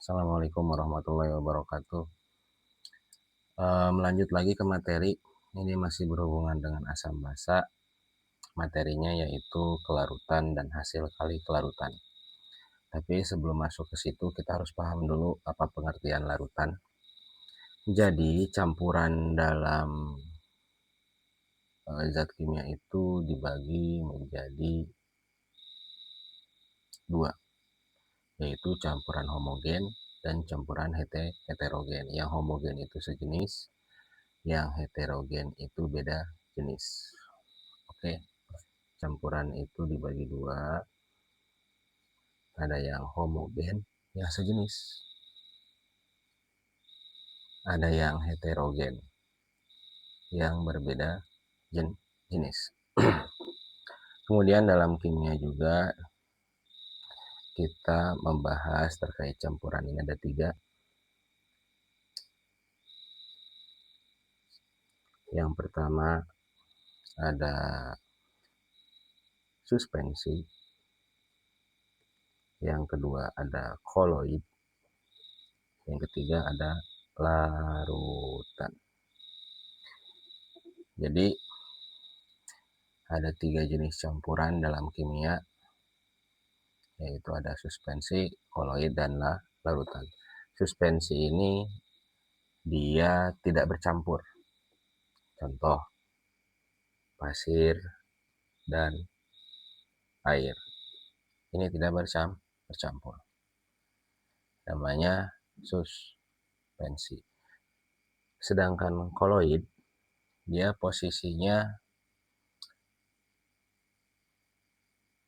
Assalamualaikum warahmatullahi wabarakatuh. Lanjut lagi ke materi, ini masih berhubungan dengan asam basa. Materinya yaitu kelarutan dan hasil kali kelarutan. Tapi sebelum masuk ke situ, kita harus paham dulu apa pengertian larutan. Jadi, campuran dalam zat kimia itu dibagi menjadi dua, yaitu campuran homogen dan campuran heterogen. Yang homogen itu sejenis, yang heterogen itu beda jenis. Oke, campuran itu dibagi dua, ada yang homogen yang sejenis, ada yang heterogen yang berbeda jenis. Kemudian dalam kimia juga kita membahas terkait campuran ini ada tiga. Yang pertama ada suspensi, yang kedua ada koloid, yang ketiga ada larutan. Jadi ada tiga jenis campuran dalam kimia, yaitu ada suspensi, koloid, dan larutan. Suspensi ini dia tidak bercampur, contoh pasir dan air. Ini tidak bercampur, namanya suspensi. Sedangkan koloid, dia posisinya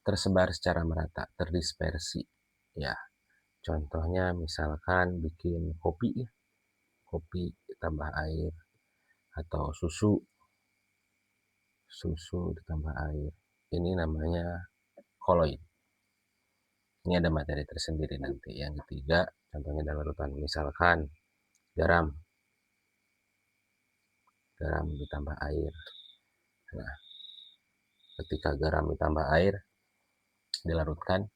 tersebar secara merata, terdispersi. Ya, contohnya misalkan bikin kopi ditambah air, atau susu ditambah air. Ini namanya koloid. Ini ada materi tersendiri nanti. Yang ketiga, contohnya dalam larutan, misalkan garam ditambah air. Nah, ketika garam ditambah air dilarutkan,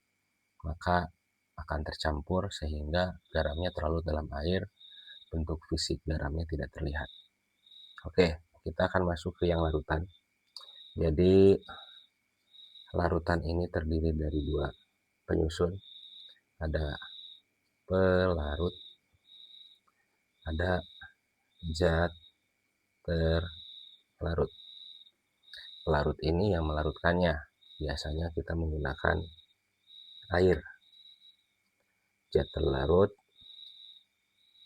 maka akan tercampur sehingga garamnya terlalu dalam air, bentuk fisik garamnya tidak terlihat. Oke, kita akan masuk ke yang larutan. Jadi larutan ini terdiri dari dua penyusun, ada pelarut, ada zat terlarut. Pelarut ini yang melarutkannya, biasanya kita menggunakan air. Zat terlarut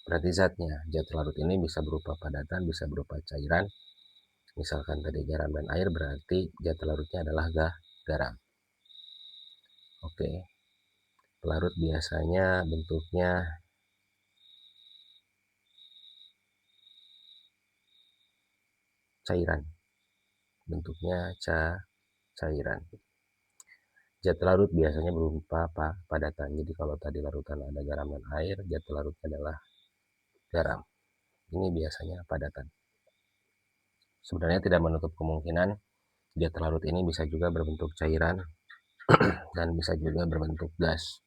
berarti zatnya. Zat terlarut ini bisa berupa padatan, bisa berupa cairan. Misalkan tadi garam dan air, berarti zat terlarutnya adalah garam. Oke, pelarut biasanya bentuknya cairan, cairan. Zat larut biasanya berupa padatan. Jadi kalau tadi larutan ada garam dan air, zat larutnya adalah garam. Ini biasanya padatan. Sebenarnya tidak menutup kemungkinan zat larut ini bisa juga berbentuk cairan dan bisa juga berbentuk gas.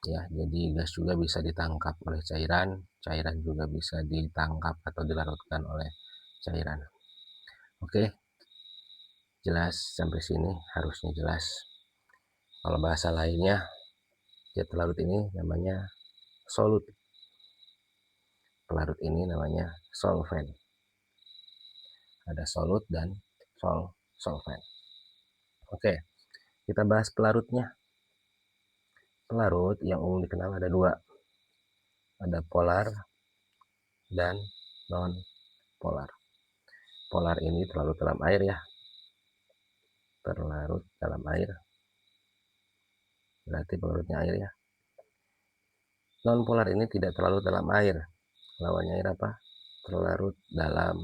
Ya, jadi gas juga bisa ditangkap oleh cairan, cairan juga bisa ditangkap atau dilarutkan oleh cairan. Oke, jelas sampai sini, harusnya jelas. Kalau bahasa lainnya, zat larut ini namanya solut. Pelarut ini namanya solvent. Ada solut dan solvent. Oke, kita bahas pelarutnya. Pelarut yang umum dikenal ada dua. Ada polar dan non polar. Polar ini terlarut dalam air ya. Terlarut dalam air. Berarti pelarutnya air ya. Non polar ini tidak terlarut dalam air. Lawannya air apa? Terlarut dalam,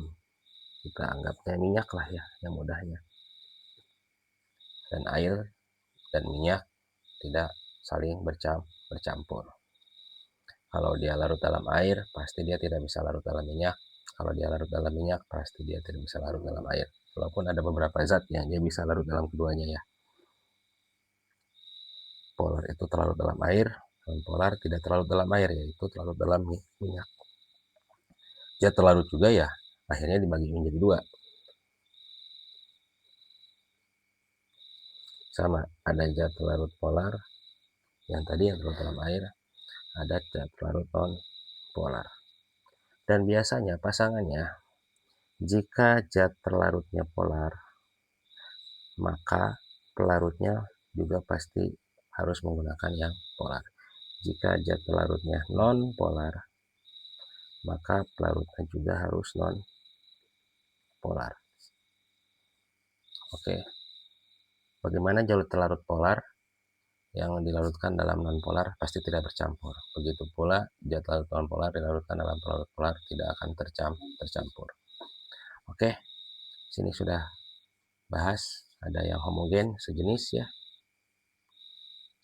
kita anggapnya minyak lah ya, yang mudahnya. Dan air dan minyak tidak saling bercampur. Kalau dia larut dalam air, pasti dia tidak bisa larut dalam minyak. Kalau dia larut dalam minyak, pasti dia tidak bisa larut dalam air. Walaupun ada beberapa zat yang dia bisa larut dalam keduanya ya. Polar itu terlarut dalam air, Non-polar tidak terlarut dalam air, yaitu terlarut dalam minyak. Zat terlarut juga ya akhirnya dibagi menjadi dua. Sama, ada zat terlarut polar yang tadi yang terlarut dalam air, ada zat terlarut non-polar. Dan biasanya pasangannya, jika zat terlarutnya polar, maka pelarutnya juga pasti harus menggunakan yang polar. Jika zat pelarutnya non-polar, maka pelarutnya juga harus non-polar. Oke, bagaimana zat terlarut polar yang dilarutkan dalam non-polar pasti tidak bercampur. Begitu pula zat larut non-polar dilarutkan dalam pelarut polar tidak akan tercampur. Oke, sini sudah bahas ada yang homogen sejenis ya,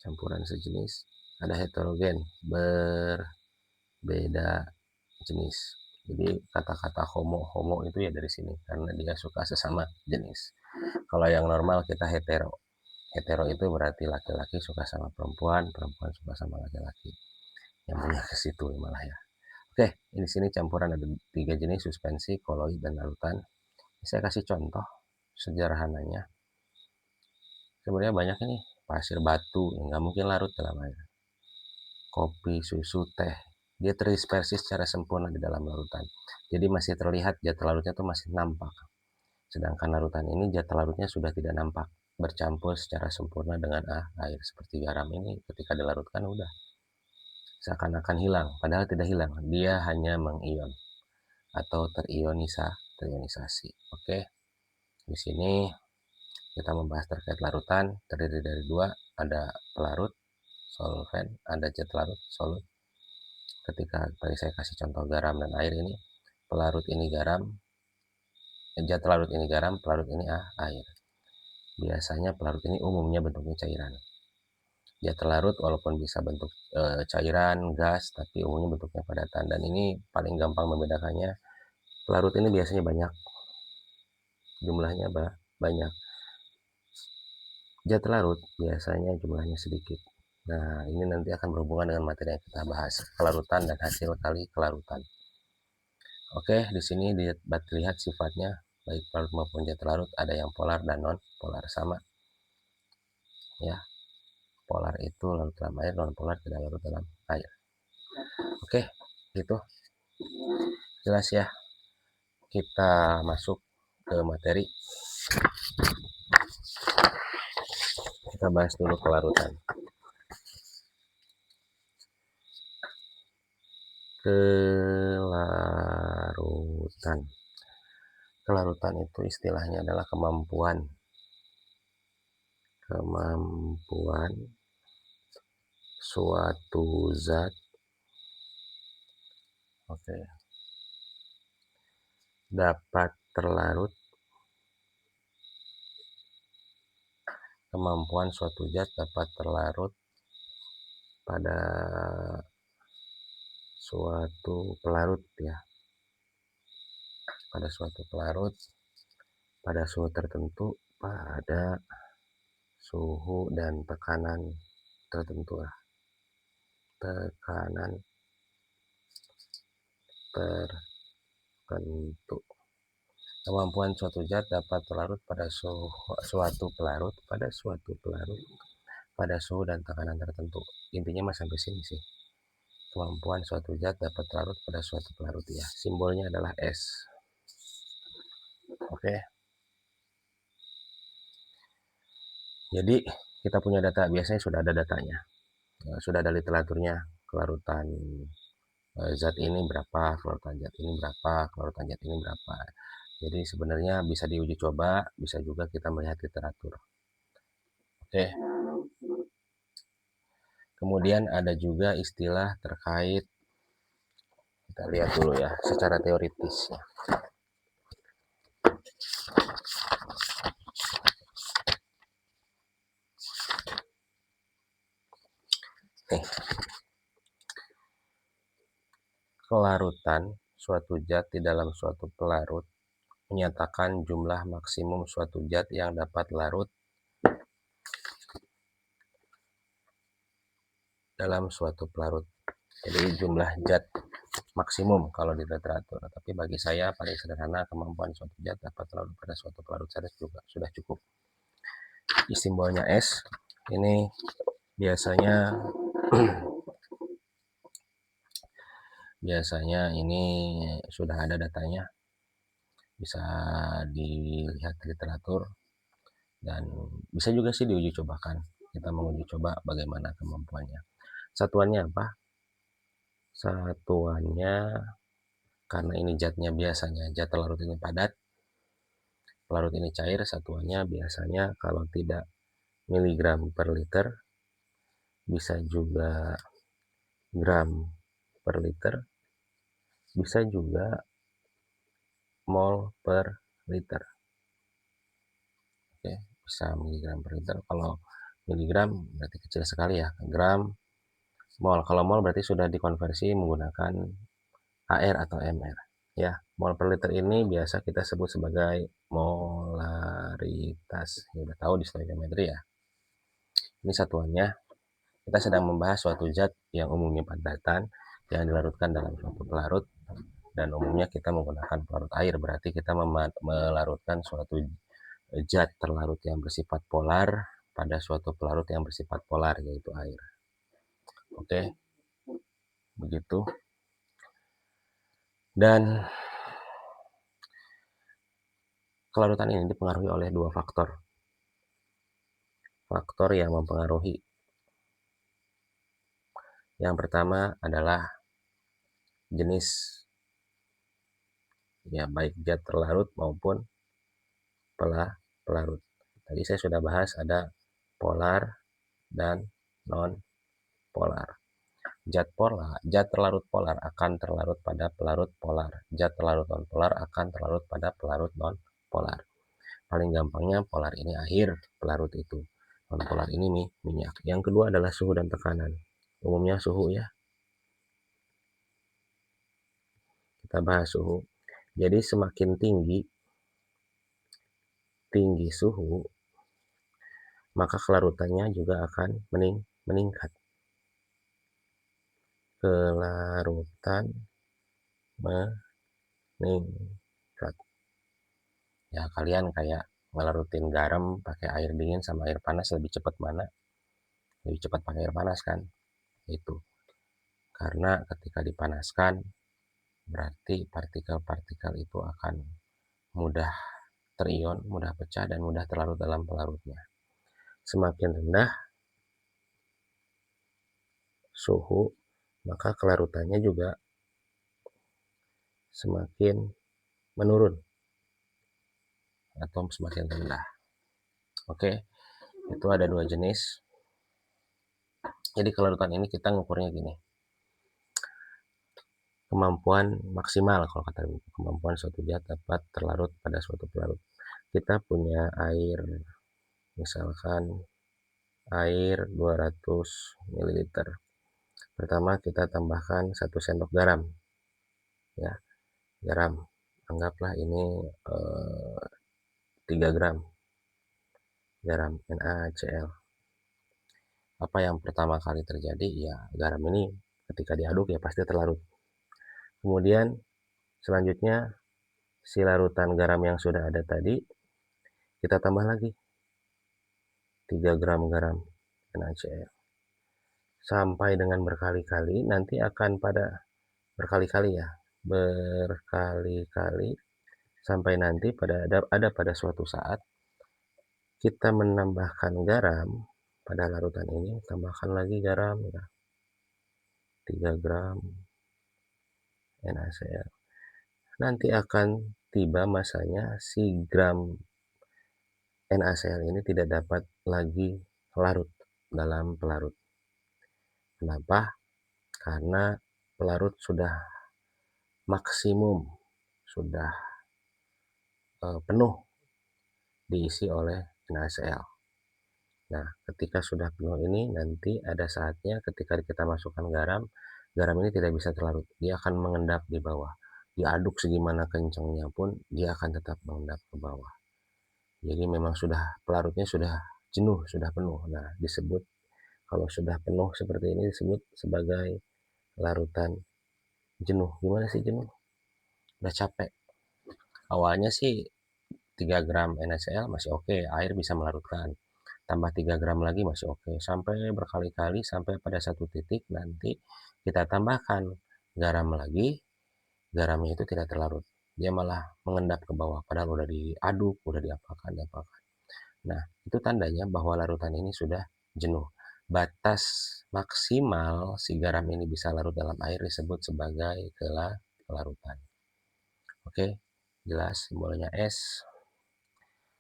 campuran sejenis, ada heterogen berbeda jenis. Jadi kata-kata homo itu ya dari sini karena dia suka sesama jenis. Kalau yang normal kita hetero. Hetero itu berarti laki-laki suka sama perempuan, perempuan suka sama laki-laki. Nyambungnya ke situ malah ya. Oke, di sini campuran ada 3 jenis suspensi, koloid dan larutan. Saya kasih contoh sederhananya. Sebenarnya banyak ini pasir batu yang nggak mungkin larut dalam air. Kopi, susu, teh, dia terdispersi secara sempurna di dalam larutan. Jadi masih terlihat zat larutnya tuh masih nampak. Sedangkan larutan ini zat larutnya sudah tidak nampak, bercampur secara sempurna dengan air. Seperti garam ini ketika dilarutkan udah seakan-akan hilang, padahal tidak hilang, dia hanya mengion atau terionisasi. Oke, di sini kita membahas terkait larutan, terdiri dari dua, ada pelarut solvent, ada zat larut solut. Ketika tadi saya kasih contoh garam dan air ini, pelarut ini garam, zat larut ini garam, pelarut ini air. Biasanya pelarut ini umumnya bentuknya cairan. Zat larut walaupun bisa bentuk cairan, gas, tapi umumnya bentuknya padatan. Dan ini paling gampang membedakannya, pelarut ini biasanya banyak, jumlahnya banyak. Zat larut biasanya jumlahnya sedikit. Nah, ini nanti akan berhubungan dengan materi yang kita bahas, kelarutan dan hasil kali kelarutan. Oke, di sini dilihat sifatnya, baik pelarut maupun zat larut, ada yang polar dan non-polar sama. Ya, polar itu larut dalam air, non-polar tidak larut dalam air. Oke, gitu. Jelas ya. Kita masuk ke materi. Kita bahas dulu kelarutan. Kelarutan itu istilahnya adalah kemampuan suatu zat dapat terlarut, kemampuan suatu zat dapat terlarut pada suatu pelarut ya, pada suatu pelarut pada suhu tertentu, pada suhu dan tekanan tertentu. Kemampuan suatu zat dapat terlarut pada suatu pelarut pada suhu dan tekanan tertentu. Intinya mas sampai sini sih. Kemampuan suatu zat dapat terlarut pada suatu pelarut ya. Simbolnya adalah S. Oke. Jadi kita punya data, biasanya sudah ada datanya. Sudah ada literaturnya, kelarutan zat ini berapa, kelarutan zat ini berapa, kelarutan zat ini berapa. Jadi sebenarnya bisa diuji coba, bisa juga kita melihat literatur. Oke. Kemudian ada juga istilah terkait, kita lihat dulu ya secara teoritis ya. Kelarutan suatu zat di dalam suatu pelarut menyatakan jumlah maksimum suatu zat yang dapat larut dalam suatu pelarut. Jadi jumlah zat maksimum kalau di literatur. Tapi bagi saya paling sederhana, kemampuan suatu zat dapat larut pada suatu pelarut saja juga sudah cukup. Simbolnya S. Ini biasanya ini sudah ada datanya, bisa dilihat di literatur dan bisa juga sih diuji cobakan. Kita menguji coba bagaimana kemampuannya. Satuannya apa? Satuannya, karena ini zatnya biasanya zat larut ini padat, pelarut ini cair, satuannya biasanya kalau tidak miligram per liter, bisa juga gram per liter, bisa juga mol per liter. Oke, bisa miligram per liter. Kalau miligram berarti kecil sekali ya. Gram, mol. Kalau mol berarti sudah dikonversi menggunakan AR atau MR. Ya, mol per liter ini biasa kita sebut sebagai molaritas. Ya, udah tahu di stoikiometri ya. Ini satuannya. Kita sedang membahas suatu zat yang umumnya padatan yang dilarutkan dalam suatu pelarut, dan umumnya kita menggunakan pelarut air, berarti kita melarutkan suatu zat terlarut yang bersifat polar pada suatu pelarut yang bersifat polar, yaitu air. Oke, begitu. Dan kelarutan ini dipengaruhi oleh dua faktor. Faktor yang mempengaruhi. Yang pertama adalah jenis, ya, baik zat terlarut maupun pelarut. Tadi saya sudah bahas ada polar dan non polar. Zat terlarut polar akan terlarut pada pelarut polar. Zat terlarut non polar akan terlarut pada pelarut non polar. Paling gampangnya polar ini air, pelarut itu. Non polar ini minyak. Yang kedua adalah suhu dan tekanan. Umumnya suhu ya. Kita bahas suhu. Jadi semakin tinggi suhu, maka kelarutannya juga akan meningkat. Kelarutan meningkat. Ya, kalian kayak ngelarutin garam pakai air dingin sama air panas, lebih cepat mana? Lebih cepat pakai air panas kan? Itu. Karena ketika dipanaskan, berarti partikel-partikel itu akan mudah terion, mudah pecah, dan mudah terlarut dalam pelarutnya. Semakin rendah suhu, maka kelarutannya juga semakin menurun atau semakin rendah. Oke, itu ada dua jenis. Jadi kelarutan ini kita ngukurnya gini. Kemampuan maksimal, kalau kata kemampuan suatu zat dapat terlarut pada suatu pelarut. Kita punya air, misalkan air 200 ml. Pertama kita tambahkan 1 sendok garam. Ya, garam. Anggaplah ini 3 gram garam NaCl. Apa yang pertama kali terjadi? Ya, garam ini ketika diaduk ya pasti terlarut. Kemudian selanjutnya si larutan garam yang sudah ada tadi kita tambah lagi 3 gram garam NaCl. Sampai dengan berkali-kali, nanti akan pada berkali-kali ya, berkali-kali sampai nanti ada pada suatu saat kita menambahkan garam pada larutan ini, tambahkan lagi garam ya, 3 gram NaCl. Nanti akan tiba masanya si gram NaCl ini tidak dapat lagi larut dalam pelarut. Kenapa? Karena pelarut sudah maksimum, sudah penuh diisi oleh NaCl. Nah, ketika sudah penuh ini, nanti ada saatnya ketika kita masukkan garam ini tidak bisa terlarut. Dia akan mengendap di bawah. Diaduk segimana kencangnya pun, dia akan tetap mengendap ke bawah. Jadi memang pelarutnya sudah jenuh, sudah penuh. Nah, disebut Kalau sudah penuh seperti ini disebut sebagai larutan jenuh. Gimana sih jenuh? Udah capek. Awalnya sih 3 gram NaCl masih oke, air bisa melarutkan. Tambah 3 gram lagi masih oke, sampai berkali-kali sampai pada satu titik nanti kita tambahkan garam lagi, garamnya itu tidak terlarut. Dia malah mengendap ke bawah, padahal udah diaduk, udah diapakan. Nah, itu tandanya bahwa larutan ini sudah jenuh. Batas maksimal si garam ini bisa larut dalam air disebut sebagai kelarutan. Oke, jelas simbolnya S.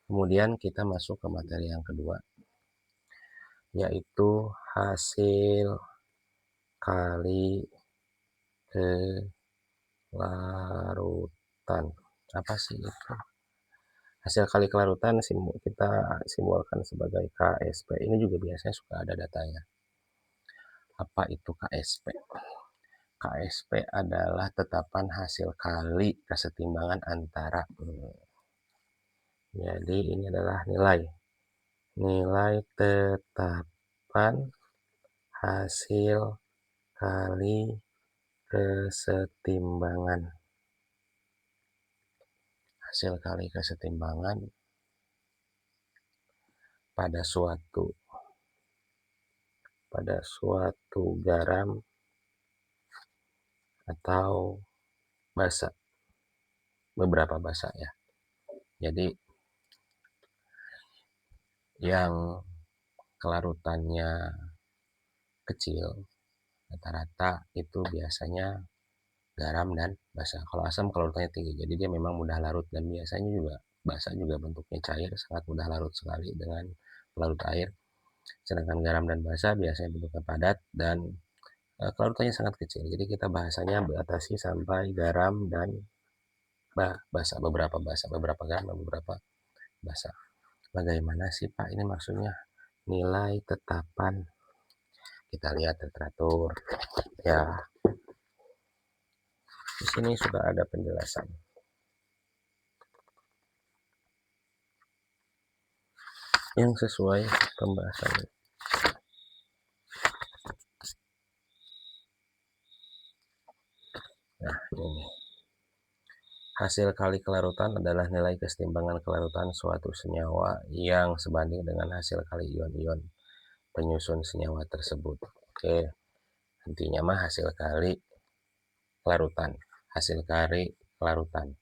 Kemudian kita masuk ke materi yang kedua, yaitu hasil kali kelarutan. Apa sih itu? Hasil kali kelarutan kita simbolkan sebagai KSP. Ini juga biasanya suka ada datanya. Apa itu KSP? KSP adalah tetapan hasil kali kesetimbangan antara. Jadi ini adalah nilai tetapan hasil kali kesetimbangan. Hasil kali kesetimbangan pada suatu garam atau basa, beberapa basa ya. Jadi yang kelarutannya kecil rata-rata itu biasanya garam dan basa. Kalau asam kelarutannya tinggi, jadi dia memang mudah larut, dan biasanya juga basa juga bentuknya cair, sangat mudah larut sekali dengan pelarut air. Sedangkan garam dan basa biasanya bentuknya padat dan kelarutannya sangat kecil. Jadi kita bahasanya batasi sampai garam dan basa, beberapa garam dan beberapa basa. Bagaimana sih Pak ini maksudnya? Nilai tetapan. Kita lihat literatur. Ya, di sini sudah ada penjelasan. Yang sesuai pembahasannya. Nah, ini. Hasil kali kelarutan adalah nilai kesetimbangan kelarutan suatu senyawa yang sebanding dengan hasil kali ion-ion penyusun senyawa tersebut. Oke, intinya mah hasil kali kelarutan. Hasil kali kelarutan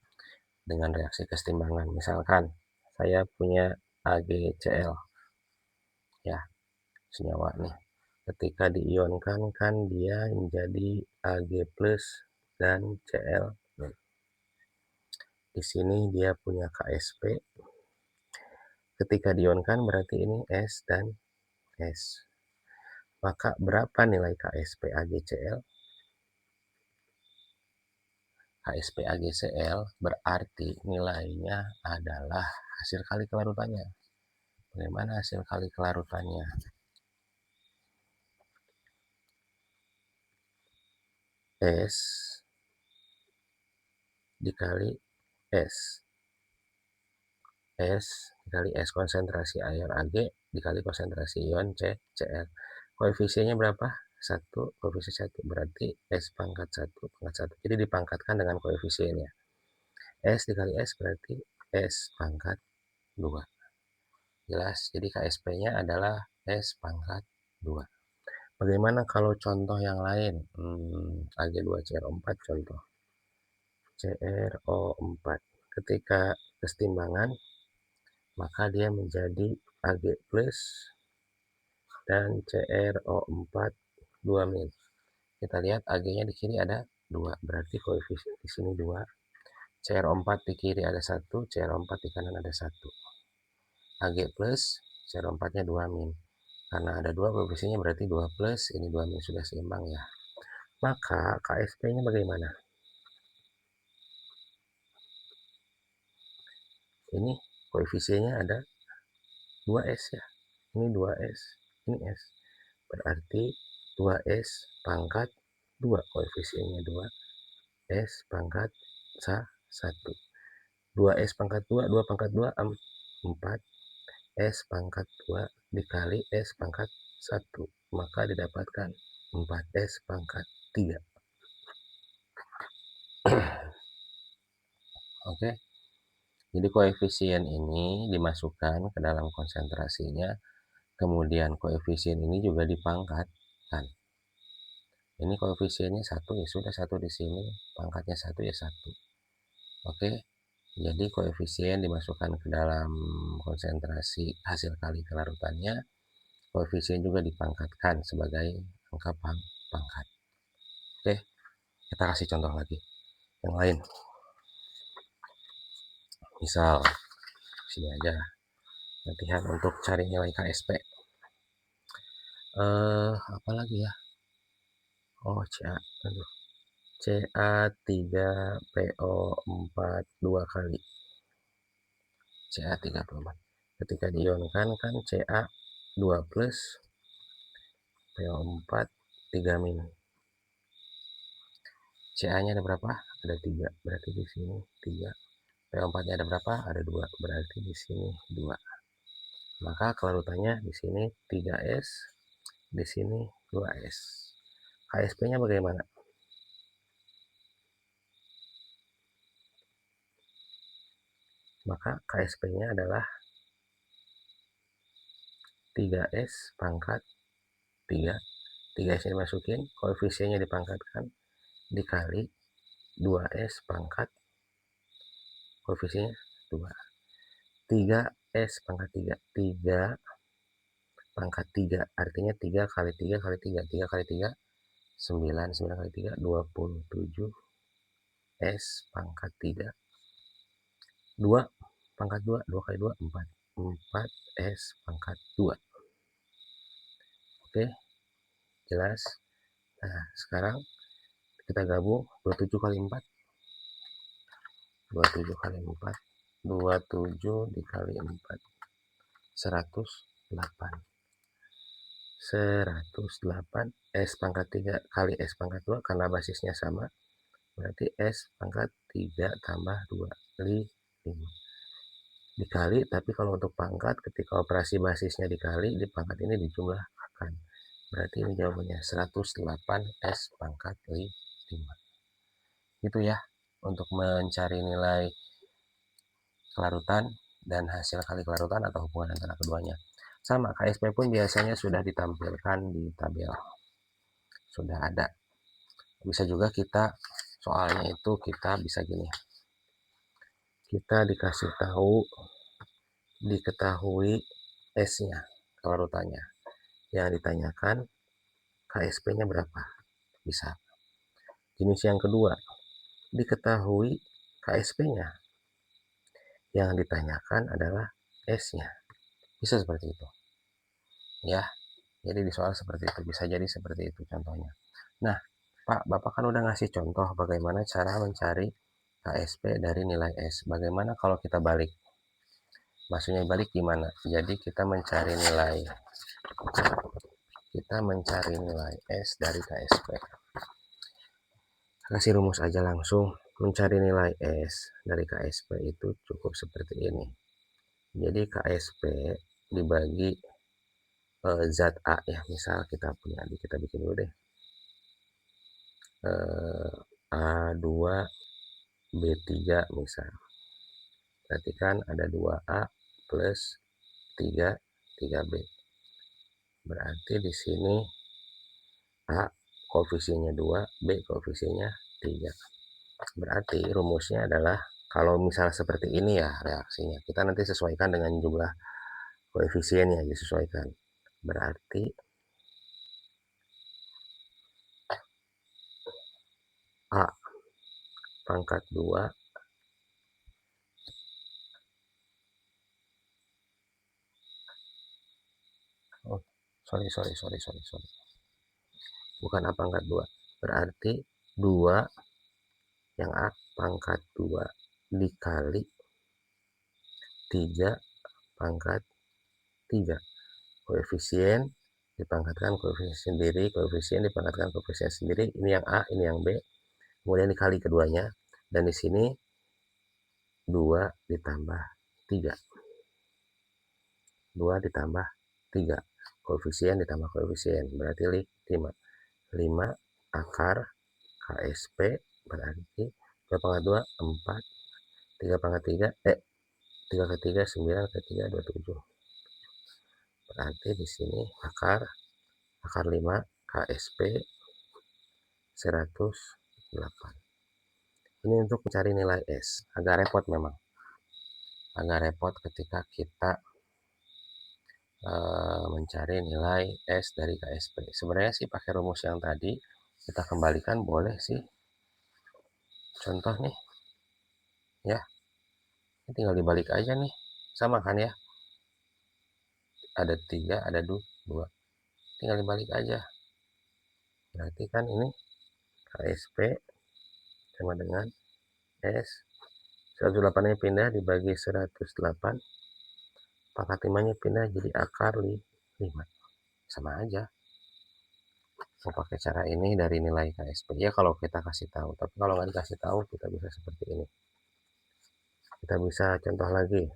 dengan reaksi kesetimbangan. Misalkan saya punya AgCl, ya, senyawa nih. Ketika diionkan kan dia menjadi Ag+ dan Cl. Di sini dia punya KSP. Ketika diionkan berarti ini S dan S. Maka berapa nilai KSP AgCl? KSP AgCl berarti nilainya adalah hasil kali kelarutannya. Bagaimana hasil kali kelarutannya? S dikali S. S dikali S, konsentrasi air Ag dikali konsentrasi ion Cl. Koefisiennya berapa? 1, koefisien 1, berarti S pangkat 1. Jadi dipangkatkan dengan koefisiennya. S dikali S berarti S pangkat 2. Jelas, jadi KSP-nya adalah S pangkat 2. Bagaimana kalau contoh yang lain? Ag2CRO4 contoh. CRO4. Ketika kesetimbangan, maka dia menjadi Ag+ dan CRO4 2-. Kita lihat Ag-nya di kiri ada 2, berarti koefisien di sini 2. CRO4 di kiri ada 1, CRO4 di kanan ada 1. Ag+, CRO4-nya 2-. Karena ada 2 koefisiennya berarti 2+, ini 2- sudah seimbang ya. Maka KSP-nya bagaimana? Ini koefisiennya ada 2S ya. Ini 2S, ini S. Berarti 2S pangkat 2, koefisiennya 2. S pangkat 1. 2S pangkat 2, 2 pangkat 2, 4. S pangkat 2 dikali S pangkat 1. maka didapatkan 4S pangkat 3. Oke, jadi koefisien ini dimasukkan ke dalam konsentrasinya, kemudian koefisien ini juga dipangkatkan. Ini koefisiennya 1, ya sudah 1 di sini, pangkatnya 1 ya 1. Oke, jadi koefisien dimasukkan ke dalam konsentrasi hasil kali kelarutannya, koefisien juga dipangkatkan sebagai angka pangkat. Oke, kita kasih contoh lagi yang lain. Misal sini aja, latihan untuk cari nilai KSP. Apa lagi ya? Oh, Ca3PO4 2 kali. Ca3PO4. Ketika diionkan kan Ca 2 plus, PO4 3 min. Ca-nya ada berapa? Ada 3. Berarti di sini 3. PO4-nya ada berapa? Ada 2. Berarti di sini 2. Maka kelarutannya di sini 3S, di sini 2S. KSP-nya bagaimana? Maka KSP-nya adalah 3S pangkat 3. 3S-nya dimasukin, koefisiennya dipangkatkan, dikali 2S pangkat, koefisiennya 2. 3S pangkat 3. 3 pangkat 3, artinya 3 kali 3 kali 3. 3 kali 3, 9. 9 kali 3, 27. S pangkat 3. 2 pangkat 2. 2 kali 2, 4. 4S pangkat 2. Oke, jelas? Nah, sekarang kita gabung 27 kali 4. 27 kali 4. 27 dikali 4. 108. 108 S pangkat 3 kali S pangkat 2, karena basisnya sama, berarti S pangkat 3 tambah 2, 5. Dikali, tapi kalau untuk pangkat, ketika operasi basisnya dikali, di pangkat ini dijumlahkan. Berarti ini jawabannya 108 S pangkat 5. Itu ya, untuk mencari nilai kelarutan dan hasil kali kelarutan atau hubungan antara keduanya. Sama, KSP pun biasanya sudah ditampilkan di tabel. Sudah ada. Bisa juga kita, soalnya itu kita bisa gini. Kita diketahui S-nya, kelarutannya. Yang ditanyakan KSP-nya berapa? Bisa. Jenis yang kedua, diketahui KSP-nya. Yang ditanyakan adalah S-nya. Bisa seperti itu. Ya, jadi di soal seperti itu. Bisa jadi seperti itu contohnya. Nah, Pak, Bapak kan udah ngasih contoh bagaimana cara mencari KSP dari nilai S. Bagaimana kalau kita balik? Maksudnya balik gimana? Jadi kita mencari nilai S dari KSP. Kasih rumus aja langsung. Mencari nilai S dari KSP itu cukup seperti ini. Jadi KSP dibagi zat A ya. Misal kita bikin dulu deh. A2 B3 misal. Berarti kan ada 2A plus 3B. Berarti di sini A koefisiennya 2, B koefisiennya 3. Berarti rumusnya adalah, kalau misal seperti ini ya reaksinya, kita nanti sesuaikan dengan jumlah koefisiennya, disesuaikan. Berarti A pangkat 2 sorry. Bukan A pangkat 2. Berarti 2 yang A pangkat 2 dikali 3 pangkat 3. Koefisien dipangkatkan koefisien sendiri, koefisien dipangkatkan koefisien sendiri. Ini yang A, ini yang B. Kemudian dikali keduanya. Dan di sini 2 ditambah 3. 2 ditambah 3. koefisien ditambah koefisien, berarti 5. 5 akar KSP berarti 2 pangkat 2, 4. 3 pangkat 3, 3 ke 3, 9 ke 3, 27. Berarti di sini akar 5 KSP 108. Ini untuk mencari nilai S. Agak repot memang. Agak repot ketika kita mencari nilai S dari KSP. Sebenarnya sih pakai rumus yang tadi kita kembalikan boleh sih. Contoh nih, ya, ini tinggal dibalik aja nih, sama kan ya? Ada 3, ada 2, tinggal dibalik aja. Berarti kan ini KSP sama dengan S. 108-nya pindah dibagi 108, pangkat 5-nya pindah jadi akar 5. Sama aja. Mau pakai cara ini dari nilai KSP ya kalau kita kasih tahu, tapi kalau nggak dikasih tahu kita bisa seperti ini. Kita bisa contoh lagi,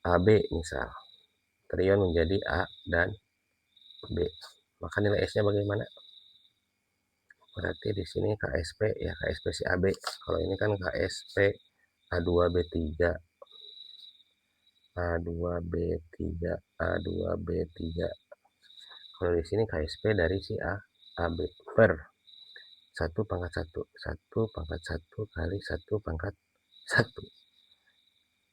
AB misal, trion menjadi A dan B, maka nilai S nya bagaimana? Berarti di sini KSP ya, KSP si AB. Kalau ini kan KSP A2B3, A2B3, A2B3. Kalau di sini KSP dari si A, AB per 1 pangkat 1, 1 pangkat 1 kali 1 pangkat 1.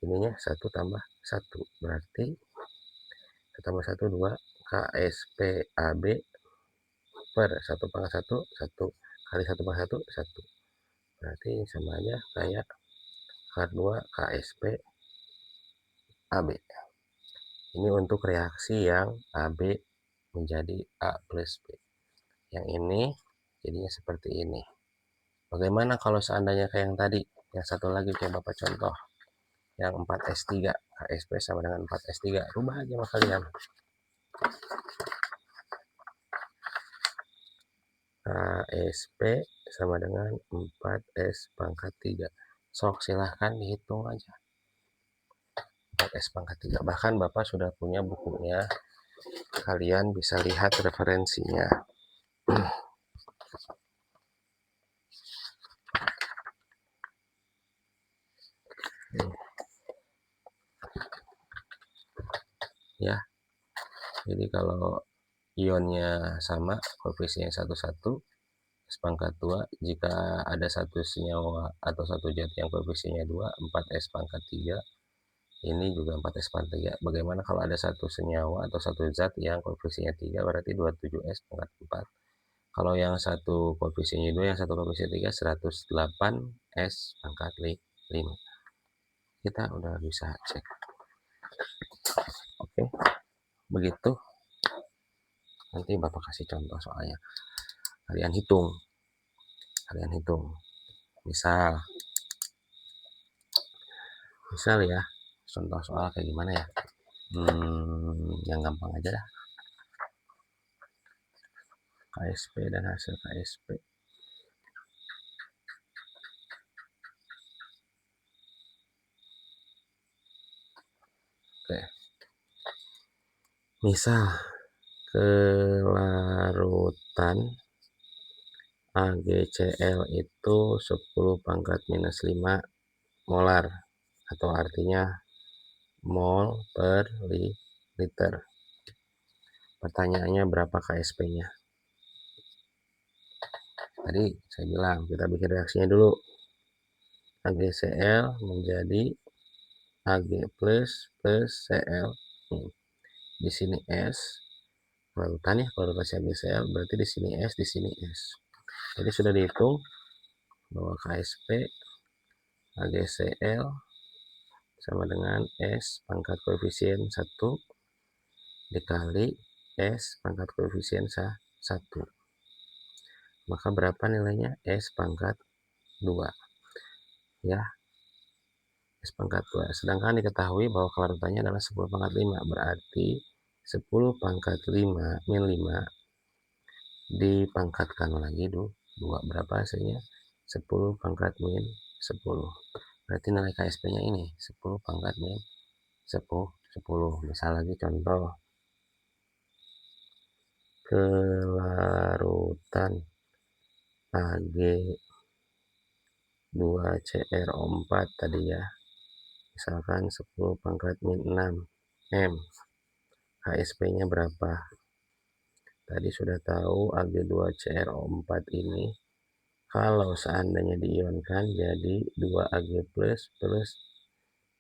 Ininya 1 tambah 1, berarti 1 tambah 1, 2, KSP AB per 1 pangkat 1, 1 kali 1 pangkat 1, 1. Berarti sama aja kayak akar 2 KSP AB. Ini untuk reaksi yang AB menjadi A plus B. Yang ini jadinya seperti ini. Bagaimana kalau seandainya kayak yang tadi? Yang satu lagi kayak Bapak contoh. Yang 4S3. KSP sama dengan 4S3. Rubah aja sama kalian. KSP sama dengan 4S pangkat 3. Sok silahkan dihitung aja. 4S pangkat 3. Bahkan Bapak sudah punya bukunya. Kalian bisa lihat referensinya. Ya, jadi kalau ionnya sama, koefisien 1, S pangkat 2, jika ada satu senyawa atau satu zat yang koefisiennya 2, 4S pangkat 3, ini juga 4S pangkat 3. Bagaimana kalau ada satu senyawa atau satu zat yang koefisiennya 3, berarti 27S pangkat 4. Kalau yang satu koefisiennya 2, yang satu koefisiennya 3, 108S pangkat 5. Kita udah bisa cek. Oke, begitu. Nanti Bapak kasih contoh soalnya. Kalian hitung. Misal ya, contoh soal kayak gimana ya? Yang gampang aja dah. KSP dan hasil KSP. Oke. Misal kelarutan AgCl itu 10 pangkat minus 5 molar, atau artinya mol per liter. Pertanyaannya berapa KSP-nya? Tadi saya bilang kita bikin reaksinya dulu. AgCl menjadi Ag plus Cl. Di sini S. Larutan ya, kalau kasih AgCl berarti di sini S, di sini S. Jadi sudah dihitung bahwa KSP AgCl sama dengan S pangkat koefisien 1 dikali S pangkat koefisien 1. Maka berapa nilainya? S pangkat 2. Ya, S pangkat 2. Sedangkan diketahui bahwa kelarutannya adalah 10 pangkat 5. Berarti 10 pangkat 5 min 5 dipangkatkan lagi 2. Berapa hasilnya? 10 pangkat min 10. Berarti nilai KSP-nya ini 10 pangkat min 10. Misal lagi contoh. kelarutan Ag2CrO4 tadi ya, misalkan 10 pangkat min 6 M. HSP-nya berapa? Tadi sudah tahu Ag2CrO4 ini kalau seandainya diionkan jadi 2Ag plus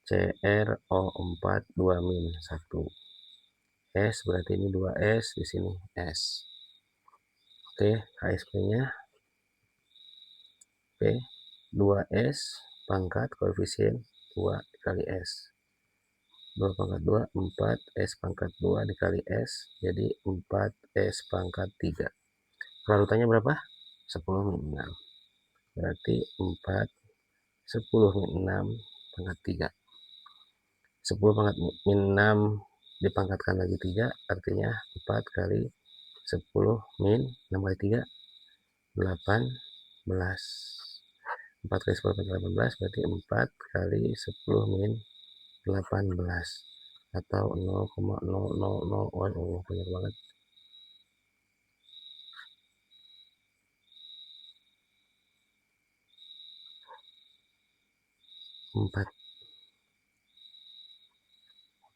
CrO4 2 min 1. S berarti ini 2S, di sini S. Oke, HSP-nya P 2S pangkat koefisien 2 dikali S. 2 pangkat 2, 4 S pangkat 2 dikali S, jadi 4 S pangkat 3. Kelarutannya berapa? 10 min 6. Berarti 4 10 min 6 pangkat 3. 10 pangkat min 6 dipangkatkan lagi 3, artinya 4 kali 10 min 6 kali 3, 18. 4 kali 10 min 18, berarti 4 kali 10 min 18. Atau 0,000, oh banyak banget. 4.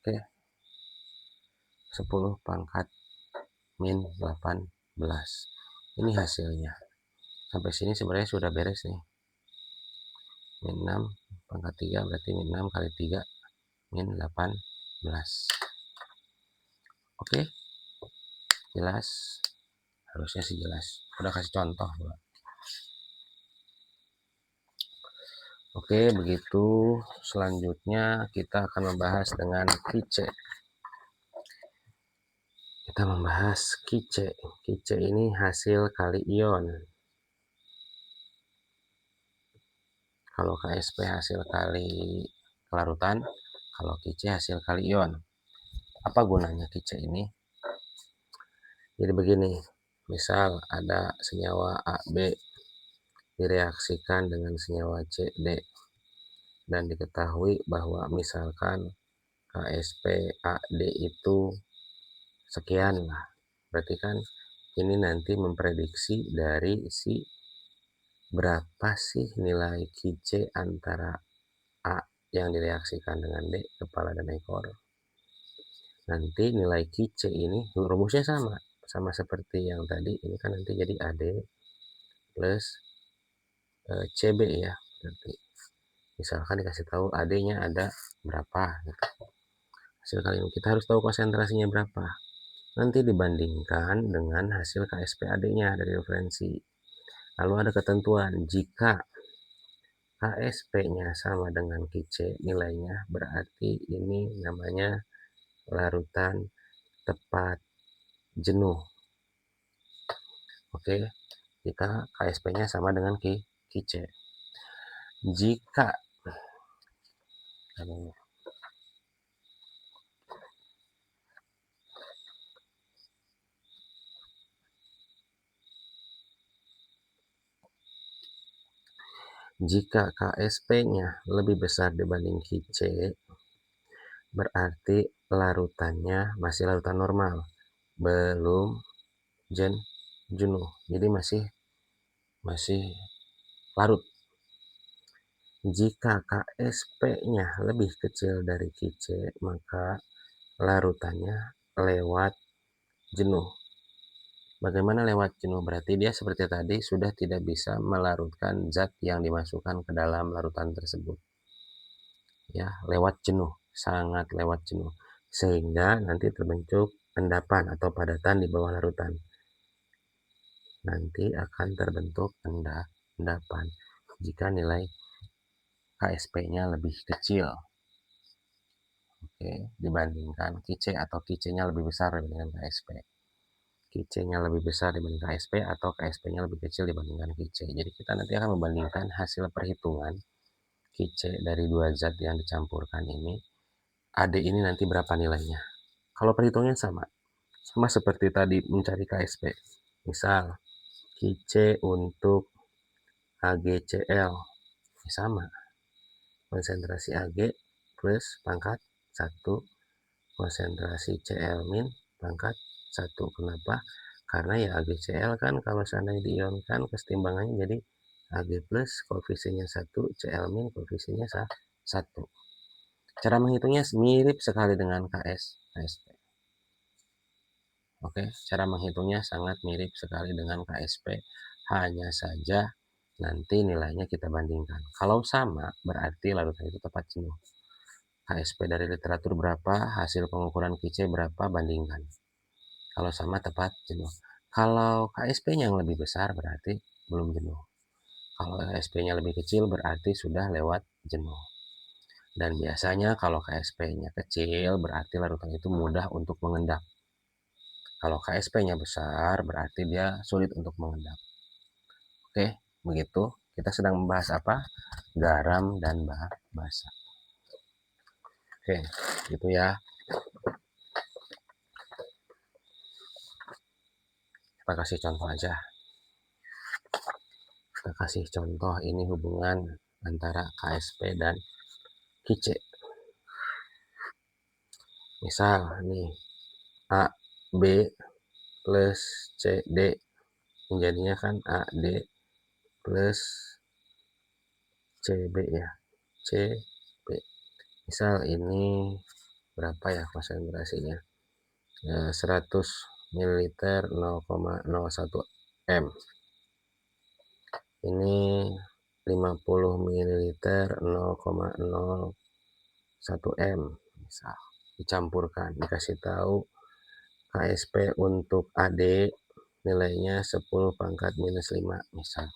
Oke. 10 pangkat min 18. Ini hasilnya. Sampai sini sebenarnya sudah beres nih. Min 6 pangkat 3 berarti min 6 kali 3 min 18. Oke. Jelas? Harusnya sih jelas. Udah kasih contoh. Oke, begitu. Selanjutnya kita akan membahas dengan Kice. Kita membahas Kice. Kice ini hasil kali ion. Kalau KSP hasil kali kelarutan, kalau Kice hasil kali ion. Apa gunanya Kice ini? Jadi begini, misal ada senyawa AB direaksikan dengan senyawa CD dan diketahui bahwa misalkan KSP AD itu sekian lah. Berarti kan ini nanti memprediksi dari si berapa sih nilai Kice antara A yang direaksikan dengan D, kepala dan ekor. Nanti nilai Kice ini rumusnya sama seperti yang tadi. Ini kan nanti jadi AD plus CB ya. Nanti misalkan dikasih tahu AD-nya ada berapa gitu. Hasil kali ini kita harus tahu konsentrasinya berapa. Nanti dibandingkan dengan hasil KSPAD-nya dari referensi. Lalu ada ketentuan, jika KSP-nya sama dengan Kice nilainya, berarti ini namanya larutan tepat jenuh. Oke, jika KSP-nya sama dengan Kice. Jika KSP-nya lebih besar dibanding Kice, berarti larutannya masih larutan normal, belum jenuh, jadi masih larut. Jika KSP-nya lebih kecil dari Kice, maka larutannya lewat jenuh. Bagaimana lewat jenuh? Berarti dia seperti tadi sudah tidak bisa melarutkan zat yang dimasukkan ke dalam larutan tersebut. Ya, lewat jenuh, sangat lewat jenuh. Sehingga nanti terbentuk endapan atau padatan di bawah larutan. Nanti akan terbentuk endapan jika nilai KSP-nya lebih kecil. Oke, dibandingkan Kice atau Kice-nya lebih besar dibandingkan KSP. Kice-nya lebih besar dibanding KSP atau KSP-nya lebih kecil dibandingkan Kice. Jadi kita nanti akan membandingkan hasil perhitungan Kice dari dua zat yang dicampurkan ini. AD ini nanti berapa nilainya. Kalau perhitungannya sama seperti tadi mencari KSP. Misal Kice untuk AgCl sama. Konsentrasi Ag plus pangkat 1, konsentrasi Cl min pangkat 1. Kenapa? Karena ya AgCl kan kalau seandainya diionkan kesetimbangannya jadi Ag plus koefisiennya 1, Cl min koefisiennya 1. Cara menghitungnya mirip sekali dengan KSP. Oke, cara menghitungnya sangat mirip sekali dengan KSP, hanya saja nanti nilainya kita bandingkan. Kalau sama, berarti larutan itu tepat jenuh. KSP dari literatur berapa, hasil pengukuran QC berapa, bandingkan. Kalau sama, tepat jenuh. Kalau KSP-nya yang lebih besar, berarti belum jenuh. Kalau KSP-nya lebih kecil, berarti sudah lewat jenuh. Dan biasanya kalau KSP-nya kecil, berarti larutan itu mudah untuk mengendap. Kalau KSP-nya besar, berarti dia sulit untuk mengendap. Oke, begitu. Kita sedang membahas apa? Garam dan basa. Oke, gitu ya. Kita kasih contoh aja. Kita kasih contoh ini hubungan antara KSP dan QC. Misal nih, A, B plus CD. Menjadinya kan AD plus CB ya. CB. Misal ini berapa ya konsentrasinya? 100 ml 0,01 M. Ini 50 ml 0,01 M. Misal dicampurkan, dikasih tahu KSP untuk AD nilainya 10 pangkat minus 5 misal.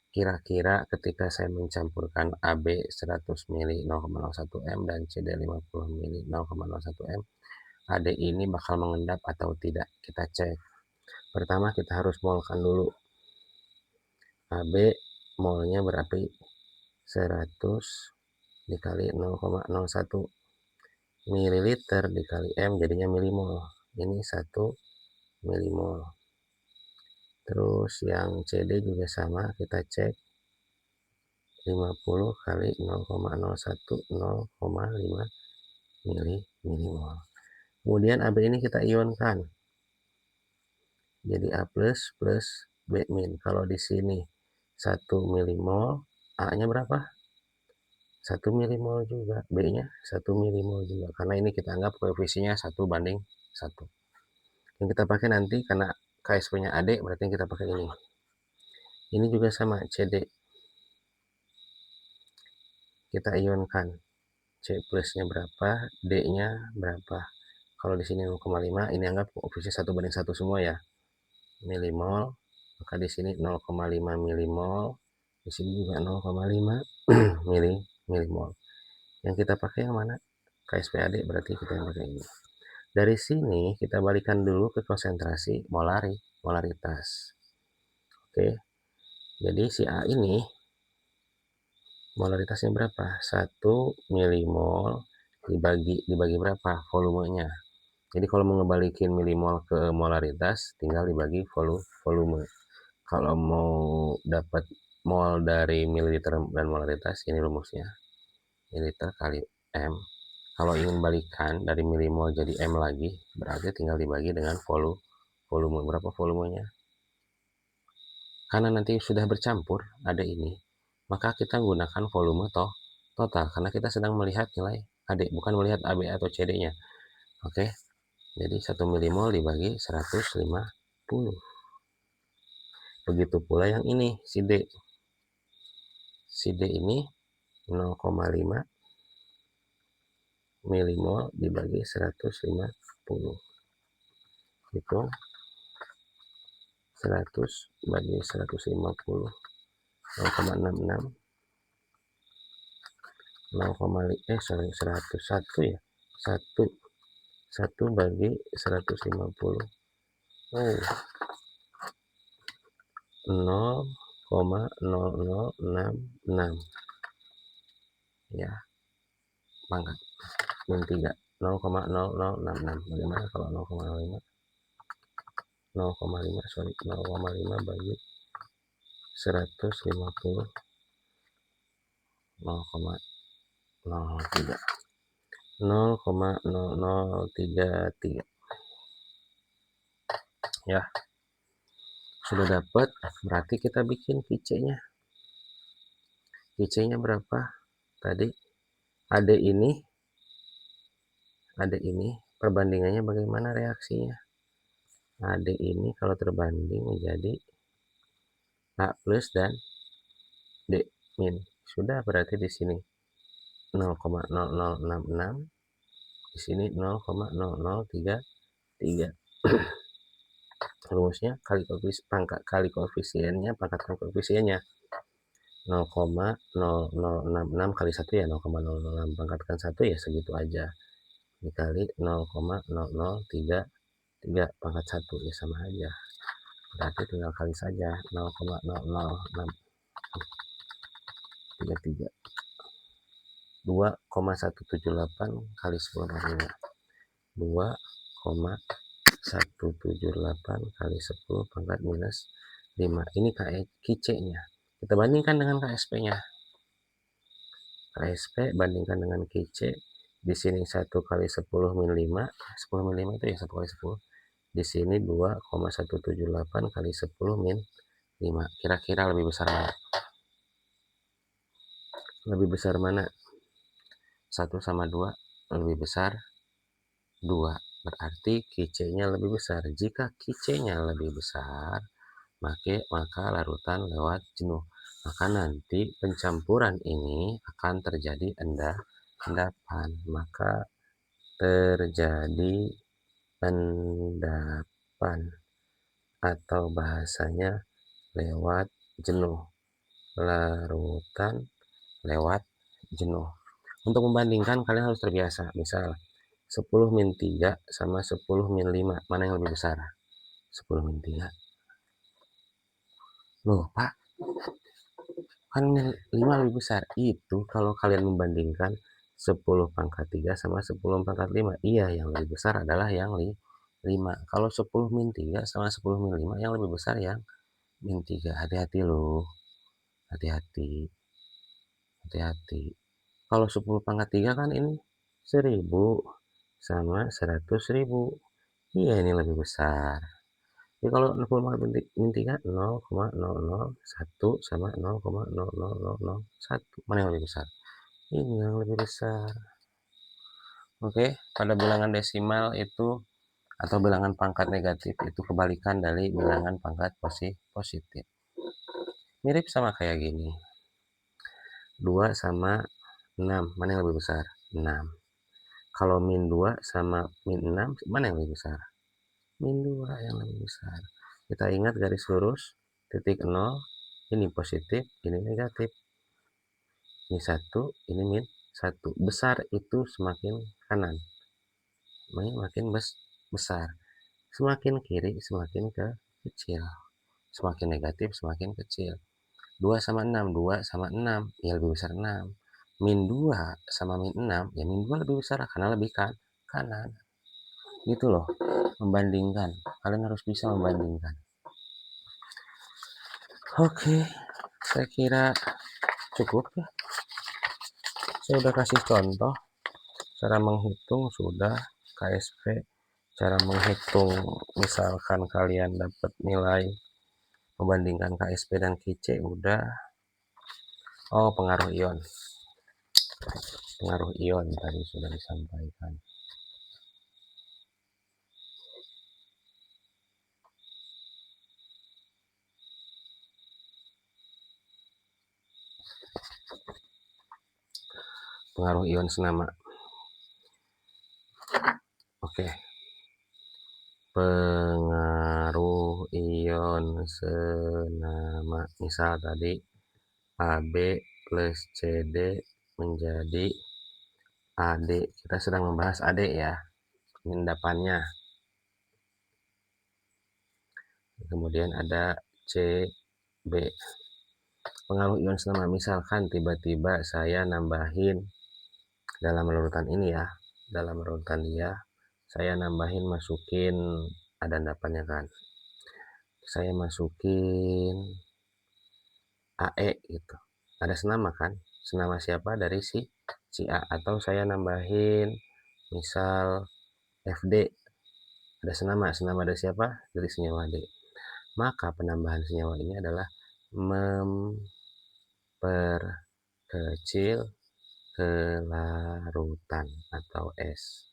Kira-kira ketika saya mencampurkan AB 100 ml 0,01 M dan CD 50 ml 0,01 M, AD ini bakal mengendap atau tidak? Kita cek. Pertama kita harus molkan dulu. AB molnya berapa? 100 dikali 0,01 ml dikali M jadinya milimol. Ini 1 milimol. Terus yang CD juga sama, kita cek 50 kali 0,01 0,5 milimol. Kemudian AB ini kita ionkan. Jadi A plus plus B min. Kalau di sini 1 milimol, A-nya berapa? 1 milimol juga. B-nya 1 milimol juga. Karena ini kita anggap koefisiennya 1:1. Yang kita pakai nanti karena KSP-nya AD, berarti kita pakai ini. Ini juga sama, CD. Kita ionkan. C plusnya berapa, D-nya berapa. Kalau di sini 0,5, ini anggap koefisien 1:1 semua ya. Milimol, maka di sini 0,5 milimol, di sini juga 0,5 milimol. Yang kita pakai yang mana? KSPAD, berarti kita yang pakai ini. Dari sini kita balikan dulu ke konsentrasi molaritas. Oke. Jadi si A ini molaritasnya berapa? 1 milimol dibagi berapa? Volumenya. Jadi kalau mau ngebalikin milimol ke molaritas, tinggal dibagi volume. Kalau mau dapat mol dari mililiter dan molaritas, ini rumusnya. Mililiter kali M. Kalau ingin balikan dari milimol jadi M lagi, berarti tinggal dibagi dengan volume. Berapa volumenya? Karena nanti sudah bercampur, ada ini, maka kita gunakan volume total. Karena kita sedang melihat nilai AD, bukan melihat AB atau CD-nya. Oke, jadi 1 milimol dibagi 150. Begitu pula yang ini, si D. Si D ini 0,5 milimol dibagi 150. Itu 100 bagi 150. 0,66 101 ya. 1 bagi 150. Oh, 0,0066 ya, pangkat min 3 0,0066. Bagaimana kalau 0,5 bagi 150 0,03 0,0033. Ya, sudah dapat, berarti kita bikin kicenya. Kicenya berapa tadi? AD ini perbandingannya bagaimana reaksinya? AD ini kalau terbanding menjadi A plus dan D min. Sudah, berarti di sini 0,0066, di sini 0,0033. Rumusnya kali koefisiennya, pangkatkan koefisiennya. 0,0066 kali 1 ya 0,006, pangkatkan 1 ya segitu aja, dikali 0,0033 pangkat 1 ya sama aja, berarti tinggal kali saja 0,00633, 2,178 kali 10 per 5, 2,178 kali 10 pangkat minus 5. Ini KC-nya. Kita bandingkan dengan KSP-nya. KSP bandingkan dengan KC. Di sini 1 kali 10 min 5. 10 min 5 itu ya 1 kali 10. Di sini 2,178 kali 10 min 5. Kira-kira lebih besar mana? Lebih besar mana? 1 sama 2 lebih besar 2. Berarti KC-nya lebih besar. Jika KC-nya lebih besar, maka larutan lewat jenuh. Maka nanti pencampuran ini akan terjadi endapan. Maka terjadi endapan atau bahasanya lewat jenuh. Larutan lewat jenuh. Untuk membandingkan kalian harus terbiasa. Misal 10 min 3 sama 10 min 5. Mana yang lebih besar? 10 min 3. Loh Pak, kan 5 lebih besar. Itu kalau kalian membandingkan 10 pangkat 3 sama 10 pangkat 5. Iya, yang lebih besar adalah yang 5. Kalau 10 min 3 sama 10 min 5, yang lebih besar yang min 3. Hati-hati loh. Hati-hati. Hati-hati. Kalau 10 pangkat 3 kan ini 1000 sama 100.000. Iya, ini lebih besar. Jadi kalau 60 pangkat min 3, 0,001 sama 0,00001. Mana yang lebih besar? Ini yang lebih besar. Oke, pada bilangan desimal itu atau bilangan pangkat negatif itu kebalikan dari bilangan pangkat positif. Mirip sama kayak gini. 2 sama 6, mana yang lebih besar? 6. Kalau min 2 sama min 6, mana yang lebih besar? Min 2 yang lebih besar. Kita ingat garis lurus, titik 0, ini positif, ini negatif. Ini 1, ini min 1. Besar itu semakin kanan. Makin besar. Semakin kiri, semakin kecil. Semakin negatif, semakin kecil. 2 sama 6, 2 sama 6, ya lebih besar 6. Min 2 sama min 6, ya min 2 lebih besar karena lebih kanan. Gitu loh, membandingkan. Kalian harus bisa membandingkan. Oke, saya kira cukup ya. Saya udah kasih contoh cara menghitung, sudah KSP, cara menghitung misalkan kalian dapat nilai membandingkan KSP dan KC udah. Oh, pengaruh ion tadi sudah disampaikan. Pengaruh ion senama. Oke. Pengaruh ion senama. Misal tadi AB plus CD menjadi AD. Kita sedang membahas AD ya. Endapannya. Kemudian ada CB. Pengaruh ion senama. Misalkan tiba-tiba saya nambahin dalam larutan ini ya. Dalam larutan dia. Saya nambahin masukin, ada endapannya kan. Saya masukin AE gitu. Ada senama kan? Senama siapa? Dari si A. Atau saya nambahin misal FD. Ada senama dari siapa? Dari senyawa D. Maka penambahan senyawa ini adalah memperkecil kelarutan atau S.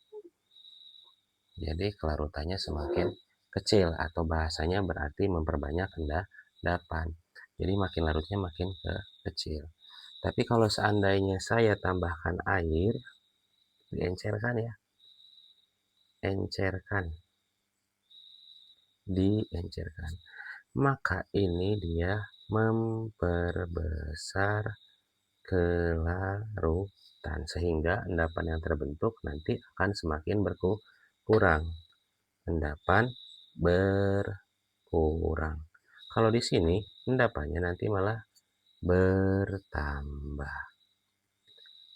Jadi kelarutannya semakin kecil atau bahasanya berarti memperbanyak endapan. Jadi makin larutnya makin kecil. Tapi kalau seandainya saya tambahkan air, diencerkan ya, encerkan, diencerkan. Maka ini dia memperbesar kelarutan sehingga endapan yang terbentuk nanti akan semakin berkurang. Endapan berkurang. Kalau di sini endapannya nanti malah bertambah.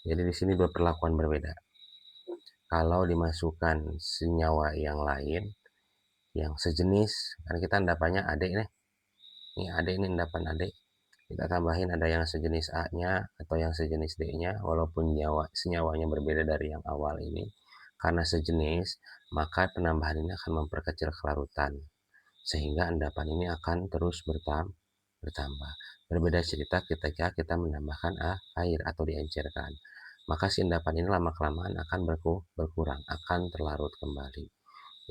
Jadi di sini dua perlakuan berbeda. Kalau dimasukkan senyawa yang lain yang sejenis, kan kita endapannya AD nih. Ini AD ini endapan AD. Kita tambahin ada yang sejenis A-nya atau yang sejenis D-nya, walaupun senyawanya berbeda dari yang awal ini. Karena sejenis, maka penambahan ini akan memperkecil kelarutan. Sehingga endapan ini akan terus bertambah. Berbeda cerita ketika kita menambahkan air atau diencerkan. Maka si endapan ini lama-kelamaan akan berkurang, akan terlarut kembali.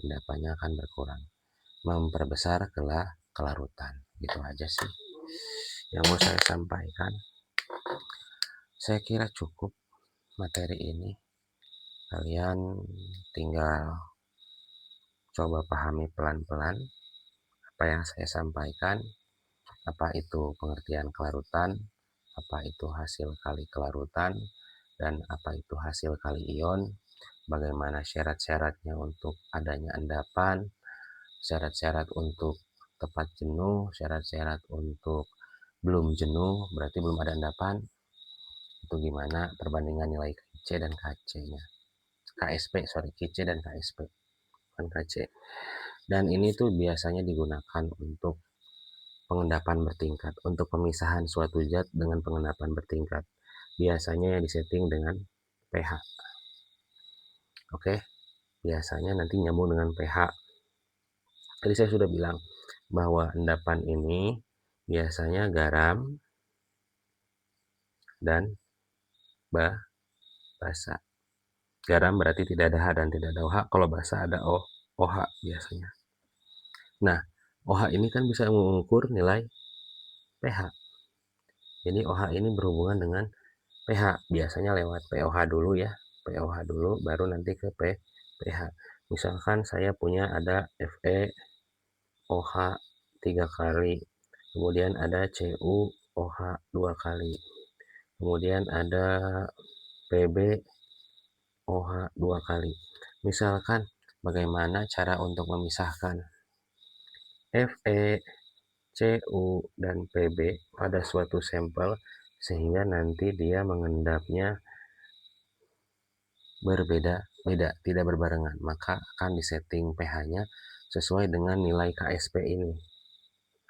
Endapannya akan berkurang. Memperbesar kelarutan. Gitu aja sih yang mau saya sampaikan. Saya kira cukup materi ini. Kalian tinggal coba pahami pelan-pelan apa yang saya sampaikan, apa itu pengertian kelarutan, apa itu hasil kali kelarutan, dan apa itu hasil kali ion, bagaimana syarat-syaratnya untuk adanya endapan, syarat-syarat untuk tepat jenuh, syarat-syarat untuk belum jenuh, berarti belum ada endapan, itu gimana perbandingan nilai KC dan KC-nya. KC dan KSP, bukan KC. Dan ini tuh biasanya digunakan untuk pengendapan bertingkat, untuk pemisahan suatu zat dengan pengendapan bertingkat. Biasanya yang disetting dengan pH. Oke, biasanya nanti nyambung dengan pH. Tadi saya sudah bilang bahwa endapan ini biasanya garam dan basa. Garam berarti tidak ada H dan tidak ada OH. Kalau basa ada OH biasanya. Nah, OH ini kan bisa mengukur nilai pH. Jadi OH ini berhubungan dengan pH. Biasanya lewat pOH dulu ya. pOH dulu baru nanti ke pH. Misalkan saya punya ada Fe OH 3 kali. Kemudian ada Cu OH 2 kali. Kemudian ada Pb OH 2 kali. Misalkan bagaimana cara untuk memisahkan Fe, Cu, dan Pb pada suatu sampel sehingga nanti dia mengendapnya berbeda-beda, tidak berbarengan. Maka akan disetting pH-nya sesuai dengan nilai KSP ini.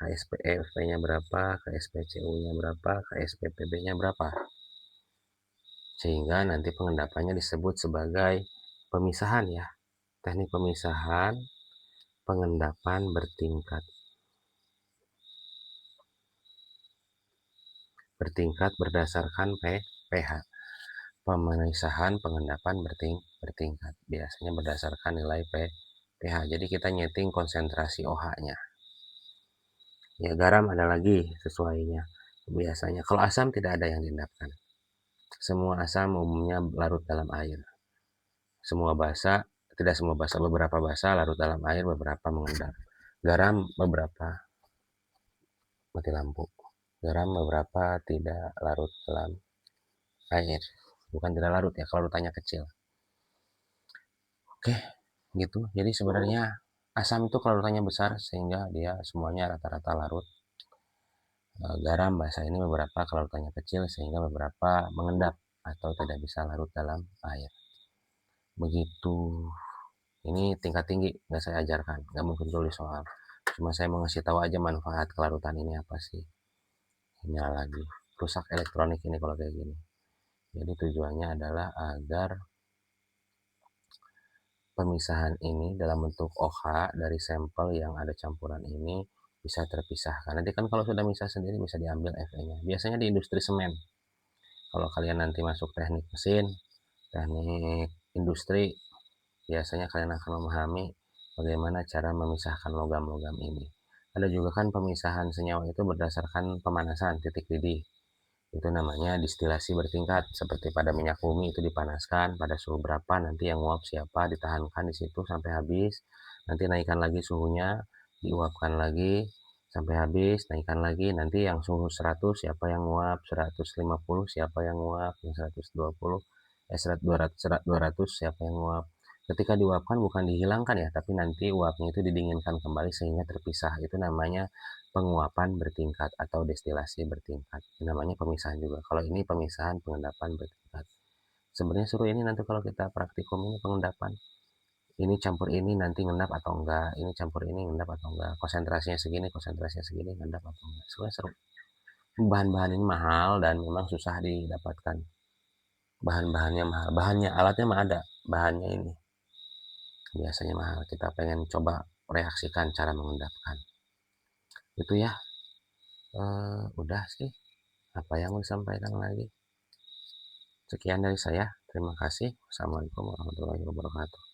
KSP Fe-nya berapa, KSP Cu-nya berapa, KSP Pb-nya berapa. Sehingga nanti pengendapannya disebut sebagai pemisahan ya. Teknik pemisahan pengendapan bertingkat. Bertingkat berdasarkan pH. Pemisahan pengendapan bertingkat. Biasanya berdasarkan nilai pH. Jadi kita nyeting konsentrasi OH-nya. Ya, garam ada lagi sesuainya. Biasanya kalau asam tidak ada yang diendapkan. Semua asam umumnya larut dalam air. Semua basa, tidak semua basa, beberapa basa larut dalam air, beberapa mengendap. Garam beberapa, mati lampu. Garam beberapa tidak larut dalam air. Bukan tidak larut ya, kalau larutannya kecil. Oke, gitu. Jadi sebenarnya asam itu kelarutannya besar sehingga dia semuanya rata-rata larut. Garam bahasa ini beberapa kelarutannya kecil sehingga beberapa mengendap atau tidak bisa larut dalam air. Begitu. Ini tingkat tinggi nggak saya ajarkan, nggak mungkin tulis soal. Cuma saya mau ngasih tahu aja manfaat kelarutan ini apa sih. Nyala lagi, rusak elektronik ini kalau kayak gini. Jadi tujuannya adalah agar pemisahan ini dalam bentuk OH dari sampel yang ada campuran ini bisa terpisahkan. Nanti kan kalau sudah misah sendiri bisa diambil Fe-nya. Biasanya di industri semen. Kalau kalian nanti masuk teknik mesin, teknik industri, biasanya kalian akan memahami bagaimana cara memisahkan logam-logam ini. Ada juga kan pemisahan senyawa itu berdasarkan pemanasan titik didih. Itu namanya distilasi bertingkat. Seperti pada minyak bumi itu dipanaskan pada suhu berapa, nanti yang nguap siapa, ditahankan di situ sampai habis. Nanti naikkan lagi suhunya, diuapkan lagi sampai habis, naikkan lagi. Nanti yang suhu 100 siapa yang nguap, 150 siapa yang nguap, yang 120 200 siapa yang nguap. Ketika diuapkan bukan dihilangkan ya, tapi nanti uapnya itu didinginkan kembali sehingga terpisah. Itu namanya penguapan bertingkat atau destilasi bertingkat. Ini namanya pemisahan juga. Kalau ini pemisahan pengendapan bertingkat. Sebenarnya suruh ini nanti kalau kita praktikum ini pengendapan. Ini campur ini nanti ngendap atau enggak. Ini campur ini ngendap atau enggak. Konsentrasinya segini ngendap atau enggak. Sebenarnya seru. Bahan-bahan ini mahal dan memang susah didapatkan. Bahan-bahannya mahal. Bahannya, alatnya mah ada. Bahannya ini biasanya mahal. Kita pengen coba reaksikan cara mengendapkan. Itu ya. Udah sih. Apa yang mau disampaikan lagi? Sekian dari saya. Terima kasih. Wassalamualaikum warahmatullahi wabarakatuh.